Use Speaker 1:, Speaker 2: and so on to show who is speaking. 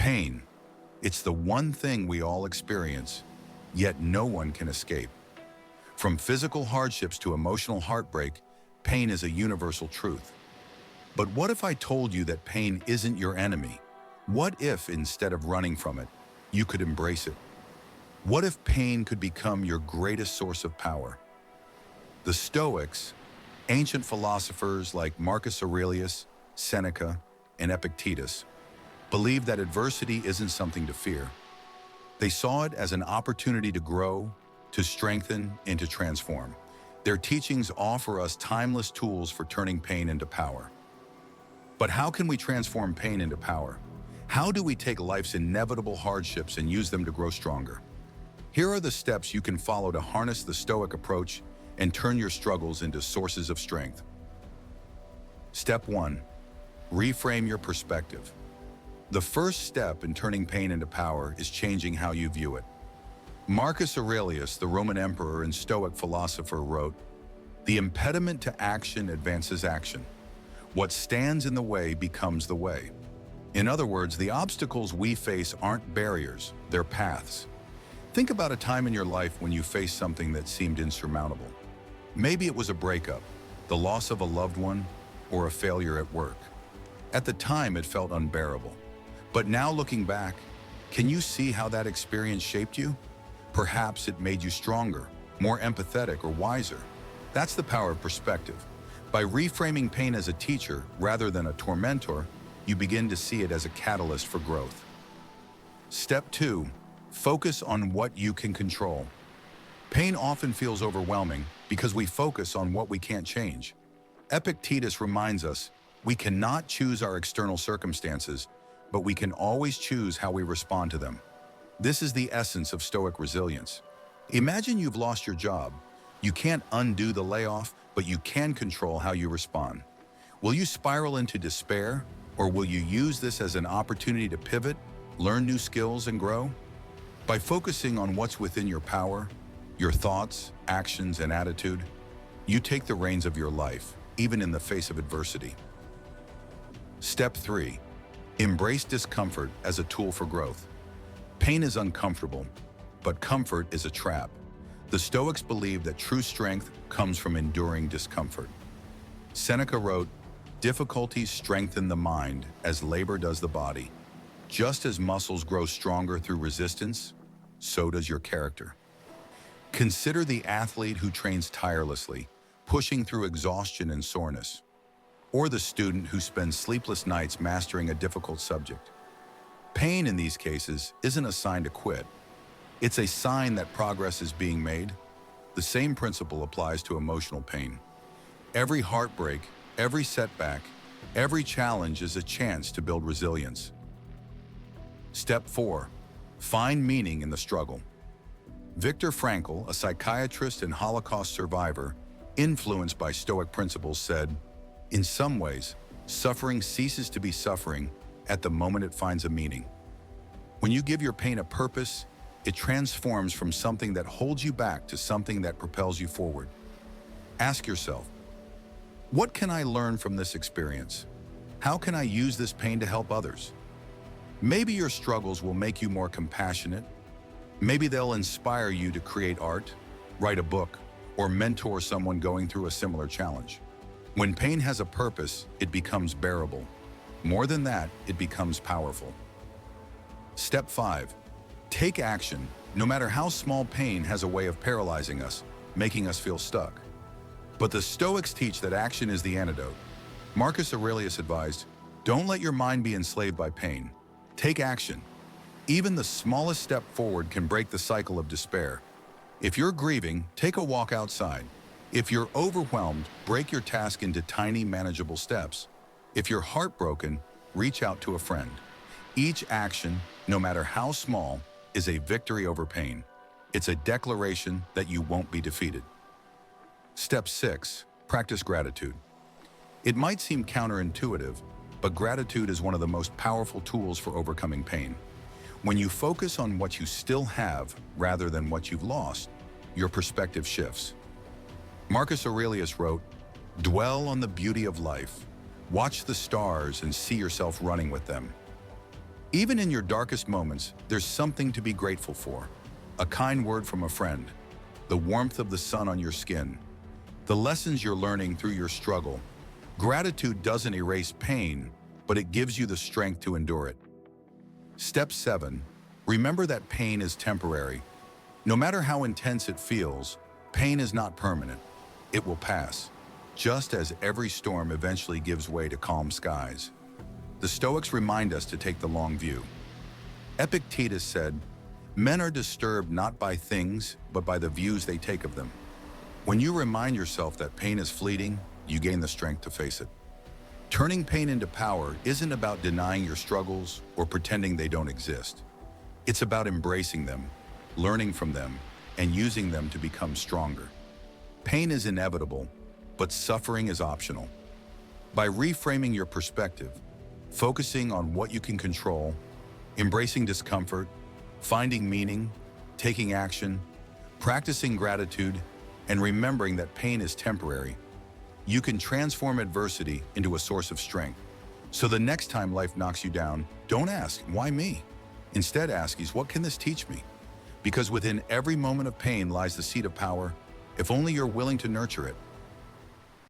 Speaker 1: Pain. It's the one thing we all experience, yet no one can escape. From physical hardships to emotional heartbreak, pain is a universal truth. But what if I told you that pain isn't your enemy? What if, instead of running from it, you could embrace it? What if pain could become your greatest source of power? The Stoics, ancient philosophers like Marcus Aurelius, Seneca, and Epictetus, believed that adversity isn't something to fear. They saw it as an opportunity to grow, to strengthen, and to transform. Their teachings offer us timeless tools for turning pain into power. But how can we transform pain into power? How do we take life's inevitable hardships and use them to grow stronger? Here are the steps you can follow to harness the Stoic approach and turn your struggles into sources of strength. Step 1. Reframe your perspective. The first step in turning pain into power is changing how you view it. Marcus Aurelius, the Roman emperor and Stoic philosopher, wrote, "The impediment to action advances action. What stands in the way becomes the way." In other words, the obstacles we face aren't barriers, they're paths. Think about a time in your life when you faced something that seemed insurmountable. Maybe it was a breakup, the loss of a loved one, or a failure at work. At the time, it felt unbearable. But now looking back, can you see how that experience shaped you? Perhaps it made you stronger, more empathetic, or wiser. That's the power of perspective. By reframing pain as a teacher rather than a tormentor, you begin to see it as a catalyst for growth. Step 2. Focus on what you can control. Pain often feels overwhelming because we focus on what we can't change. Epictetus reminds us, we cannot choose our external circumstances, but we can always choose how we respond to them. This is the essence of Stoic resilience. Imagine you've lost your job. You can't undo the layoff, but you can control how you respond. Will you spiral into despair, or will you use this as an opportunity to pivot, learn new skills, and grow? By focusing on what's within your power, your thoughts, actions, and attitude, you take the reins of your life, even in the face of adversity. Step 3. Embrace discomfort as a tool for growth. Pain is uncomfortable, but comfort is a trap. The Stoics believe that true strength comes from enduring discomfort. Seneca wrote, "Difficulties strengthen the mind as labor does the body. Just as muscles grow stronger through resistance, so does your character." Consider the athlete who trains tirelessly, pushing through exhaustion and soreness, or the student who spends sleepless nights mastering a difficult subject. Pain in these cases isn't a sign to quit. It's a sign that progress is being made. The same principle applies to emotional pain. Every heartbreak, every setback, every challenge is a chance to build resilience. Step 4. Find meaning in the struggle. Viktor Frankl, a psychiatrist and Holocaust survivor, influenced by Stoic principles, said, "In some ways, suffering ceases to be suffering at the moment it finds a meaning." When you give your pain a purpose, it transforms from something that holds you back to something that propels you forward. Ask yourself, what can I learn from this experience? How can I use this pain to help others? Maybe your struggles will make you more compassionate. Maybe they'll inspire you to create art, write a book, or mentor someone going through a similar challenge. When pain has a purpose, it becomes bearable. More than that, it becomes powerful. Step 5. Take action. No matter how small, pain has a way of paralyzing us, making us feel stuck. But the Stoics teach that action is the antidote. Marcus Aurelius advised, "Don't let your mind be enslaved by pain. Take action." Even the smallest step forward can break the cycle of despair. If you're grieving, take a walk outside. If you're overwhelmed, break your task into tiny, manageable steps. If you're heartbroken, reach out to a friend. Each action, no matter how small, is a victory over pain. It's a declaration that you won't be defeated. Step 6. Practice gratitude. It might seem counterintuitive, but gratitude is one of the most powerful tools for overcoming pain. When you focus on what you still have rather than what you've lost, your perspective shifts. Marcus Aurelius wrote, "Dwell on the beauty of life. Watch the stars and see yourself running with them." Even in your darkest moments, there's something to be grateful for. A kind word from a friend, the warmth of the sun on your skin, the lessons you're learning through your struggle. Gratitude doesn't erase pain, but it gives you the strength to endure it. Step 7. Remember that pain is temporary. No matter how intense it feels, pain is not permanent. It will pass, just as every storm eventually gives way to calm skies. The Stoics remind us to take the long view. Epictetus said, "Men are disturbed not by things, but by the views they take of them." When you remind yourself that pain is fleeting, you gain the strength to face it. Turning pain into power isn't about denying your struggles or pretending they don't exist. It's about embracing them, learning from them, and using them to become stronger. Pain is inevitable, but suffering is optional. By reframing your perspective, focusing on what you can control, embracing discomfort, finding meaning, taking action, practicing gratitude, and remembering that pain is temporary, you can transform adversity into a source of strength. So the next time life knocks you down, don't ask, "Why me?" Instead ask, "What can this teach me?" Because within every moment of pain lies the seed of power, if only you're willing to nurture it.